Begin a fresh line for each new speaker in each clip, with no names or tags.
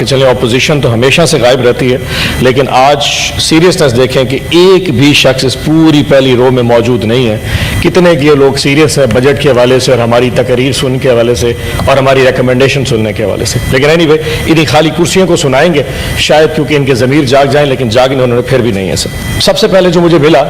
کہ چلیں اپوزیشن تو ہمیشہ سے غائب رہتی ہے، لیکن آج سیریسنس دیکھیں کہ ایک بھی شخص اس پوری پہلی رو میں موجود نہیں ہے. کتنے کہ یہ لوگ سیریس ہیں بجٹ کے حوالے سے اور ہماری تقریر سننے کے حوالے سے اور ہماری ریکمنڈیشن سننے کے حوالے سے. لیکن اینی وے انہیں خالی کرسیوں کو سنائیں گے شاید کیونکہ ان کے ضمیر جاگ جائیں، لیکن جاگنے انہوں نے پھر بھی نہیں ہے. سب سے پہلے جو مجھے ملا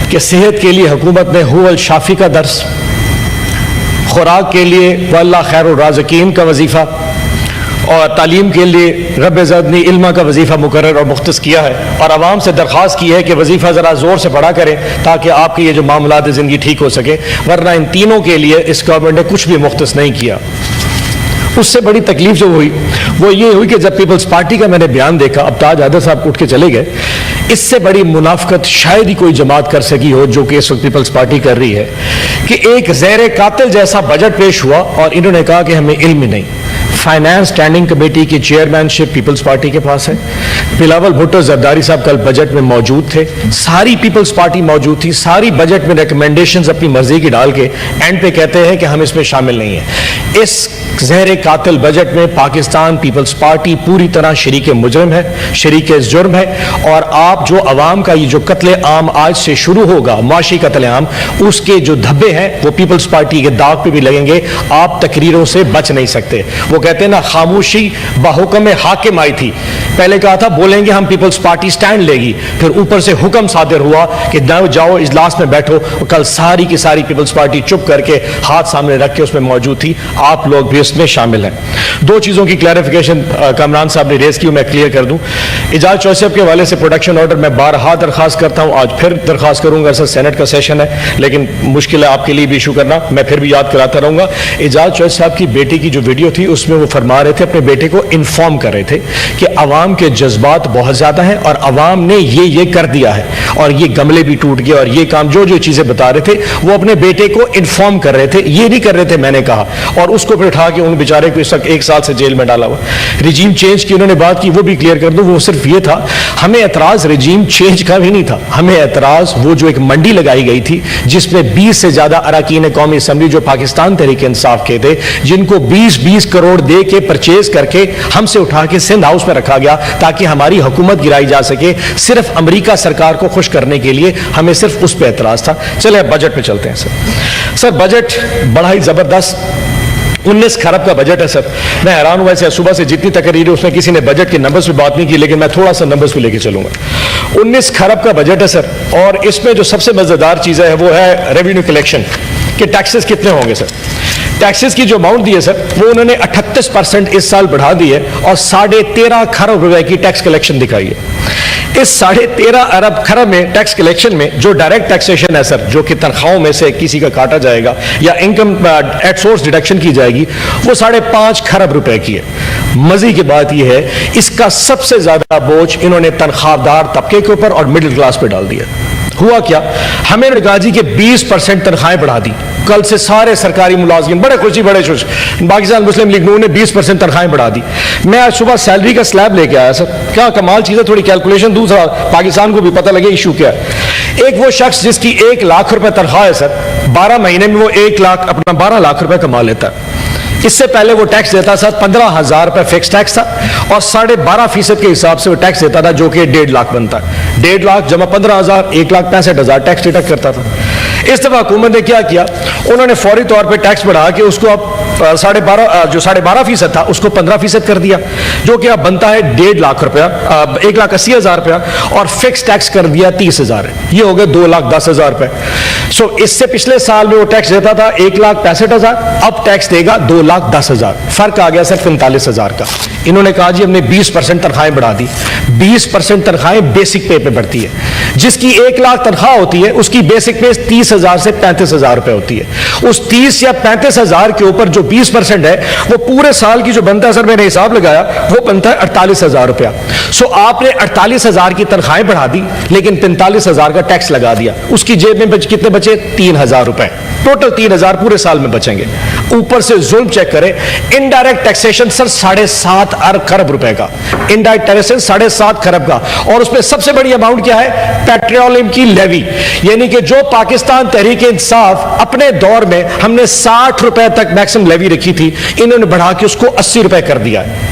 کہ صحت کے لیے حکومت نے هو الشافی کا درس، خوراک کے لیے واللہ خیر الرازقین کا وظیفہ، اور تعلیم کے لیے رب زدنی علما کا وظیفہ مقرر اور مختص کیا ہے، اور عوام سے درخواست کی ہے کہ وظیفہ ذرا زور سے پڑھا کریں تاکہ آپ کے یہ جو معاملات زندگی ٹھیک ہو سکے، ورنہ ان تینوں کے لیے اس گورنمنٹ نے کچھ بھی مختص نہیں کیا. اس سے بڑی تکلیف جو ہوئی وہ یہ ہوئی کہ جب پیپلز پارٹی کا میں نے بیان دیکھا، اب تاج حیدر صاحب اٹھ کے چلے گئے، اس سے بڑی منافقت شاید ہی کوئی جماعت کر سکی ہو جو کہ اس وقت پیپلز پارٹی کر رہی ہے، کہ ایک زہر قاتل جیسا بجٹ پیش ہوا اور انہوں نے کہا کہ ہمیں علم ہی نہیں. فائنانس اسٹینڈنگ کمیٹی کی چیئرمین شپ پیپلز پارٹی کے پاس ہے. بلاول بھٹو زرداری صاحب کل بجٹ میں موجود تھے، ساری پیپلز پارٹی موجود تھی، ساری بجٹ میں ریکمنڈیشنز اپنی مرضی کی ڈال کے اینڈ پہ کہتے ہیں کہ ہم اس میں شامل نہیں ہیں. اس زہر قاتل بجٹ میں پاکستان پیپلز پارٹی پوری طرح شریک مجرم ہے، شریک جرم ہے، اور آپ جو عوام کا یہ جو قتل عام آج سے شروع ہوگا، معاشی قتل عام، اس کے جو دھبے ہیں وہ پیپلز پارٹی کے داغ پہ بھی لگیں گے. آپ تقریروں سے بچ نہیں سکتے. وہ کہتے ہیں نا خاموشی بحکم حاکم آئی تھی. پہلے کہا تھا بولیں گے ہم پیپلز پارٹی سٹینڈ لے گی، پھر اوپر سے حکم صادر ہوا کہ جاؤ اجلاس میں بیٹھو. کل ساری کی ساری پیپلز پارٹی چپ کر کے ہاتھ سامنے رکھ کے اس میں موجود تھی. آپ لوگ بھی اس میں شامل ہیں. دو چیزوں کی کلیریفیکیشن کامران صاحب نے ریز کی میں کلیئر کر دوں. اعجاز چوہدری صاحب کے حوالے سے پروڈکشن آرڈر میں بارہا درخواست کرتا ہوں، آج پھر درخواست کروں گا. سر سینٹ کا سیشن ہے لیکن مشکل ہے آپ کے لیے بھی ایشو کرنا، میں پھر بھی یاد کراتا رہوں گا. اعجاز چوہدری صاحب کی بیٹی کی جو ویڈیو تھی اس میں وہ فرما رہے تھے، اپنے بیٹے کو انفارم کر رہے تھے کہ عوام کے جذبات بہت زیادہ ہیں اور عوام نے یہ کر دیا ہے اور یہ گملے بھی ٹوٹ گئے اور یہ کام جو چیزیں بتا رہے تھے وہ اپنے بیٹے کو انفارم کر رہے تھے. یہ نہیں کر رہے تھے میں نے کہا، اور اس کو پھر اٹھا کے ان بیچارے کو اس وقت 1 سال سے جیل میں ڈالا ہوا. رجیم چینج کی انہوں نے بات کی، وہ بھی کلیئر کر دوں. وہ صرف یہ تھا، ہمیں اعتراض رجیم چینج کا بھی نہیں تھا، ہمیں اعتراض وہ جو ایک منڈی لگائی گئی تھی جس میں 20 سے زیادہ اراکین قومی اسمبلی جو پاکستان تحریک انصاف کے تھے، جن کو 20 کروڑ دے کے پرچیز کر کے ہم سے اٹھا کے سندھ ہاؤس میں رکھا گیا تاکہ ہماری حکومت گرائی جا سکے، صرف امریکہ سرکار کو خوش کرنے کے لیے. ہمیں صرف اس پہ اعتراض تھا. چلیں اب بجٹ پہ چلتے ہیں. سر بجٹ بڑا ہی زبردست 19 کھرب کا بجٹ ہے. سر میں حیران ہوا ایسے صبح سے جتنی تقریر ہے اس میں کسی نے بجٹ کے نمبرز پہ بات نہیں کی، لیکن میں تھوڑا سا نمبرز پہ لے کے چلوں گا. 19 کھرب کا بجٹ ہے سر، اور اس میں جو سب سے مزیدار چیز ہے وہ ہے ریونیو کلیکشن کہ ٹیکسز کتنے ہوں گے. سر ٹیکسز کی جو اماؤنٹ دی ہے سر وہ انہوں نے 38% اس سال بڑھا دی ہے اور 13.5 کھرب روپے کی ٹیکس کلیکشن دکھائی ہے. اس 13.5 کھرب میں ٹیکس کلیکشن میں جو ڈائریکٹ ٹیکسیشن ہے سر، جو کہ تنخواہوں میں سے کسی کا کاٹا جائے گا یا انکم ایٹ سورس ڈیڈکشن کی جائے گی، وہ 5.5 کھرب روپے کی ہے. مزے کی بات یہ ہے اس کا سب سے زیادہ بوجھ انہوں نے تنخواہ دار طبقے کے اوپر اور مڈل کلاس پہ ڈال دیا. ہوا کیا، ہمیں نے کہا جی کہ 20% تنخواہیں بڑھا دی. کل سے سارے سرکاری ملازمین بڑے خوشی پاکستان مسلم لیگ نے 20% تنخواہیں بڑھا دی. میں آج صبح سیلری کا سلیب لے کے آیا. سر کیا کمال چیز ہے، تھوڑی کیلکولیشن دوسرا پاکستان کو بھی پتہ لگے ایشو کیا ہے. ایک وہ شخص جس کی 1 لاکھ روپے تنخواہ ہے سر، 12 مہینے میں وہ 12 لاکھ روپے کما لیتا ہے. اس سے پہلے وہ ٹیکس دیتا تھا 15,000 روپے فکس ٹیکس تھا اور 12.5% کے حساب سے وہ ٹیکس دیتا تھا جو کہ 1.5 لاکھ بنتا ہے. 1.5 لاکھ جمع 15,000 1,65,000 ٹیکس ڈیڈکٹ کرتا تھا. اس دفعہ حکومت نے کیا کیا، انہوں نے فوری طور پہ ٹیکس بڑھا کے اس کو اب 12.5% تھا اس کو 15% کر دیا، جو کہ اب بنتا ہے 1.5 لاکھ روپیہ، 1,80,000 روپیہ، اور فکس ٹیکس کر دیا 30,000. یہ ہو گئے 2,10,000 روپے. سو اس سے پچھلے سال میں وہ ٹیکس دیتا تھا 1,65,000، اب ٹیکس دے گا 2,10,000. فرق آ گیا صرف 45,000 کا. انہوں نے کہا جی ہم نے 20% تنخواہیں بڑھا دی. 20% تنخواہیں بیسک پے پہ بڑھتی ہے. جس کی 1 لاکھ تنخواہ ہوتی ہے اس کی بیسک پے 30,000 سے 35,000 روپے ہوتی ہے. اس 30 یا 35,000 کے اوپر جو 20% ہے وہ پورے سال کی جو بنتا ہے، سر میں نے حساب لگایا، وہ بنتا ہے 48,000 روپیہ. سو آپ نے 48,000 کی تنخواہیں بڑھا دی لیکن 45,000 کا ٹیکس لگا دیا. اس کی جیب میں کتنے بچے؟ 3,000 روپے. ٹوٹل 3,000 پورے سال میں بچیں گے. اوپر سے ظلم چیک کریں، انڈائریکٹ ٹیکسیشن سر 7.5 کھرب روپے کا، انڈائریکٹ ٹیکسیشن 7.5 کھرب کا. اور اس میں سب سے بڑی اماؤنٹ کیا ہے؟ پیٹرولیم کی لیوی. یعنی کہ جو پاکستان تحریک انصاف اپنے دور میں ہم نے 60 روپے تک میکسم لیوی رکھی تھی، انہوں نے بڑھا کے اس کو 80 روپے کر دیا ہے.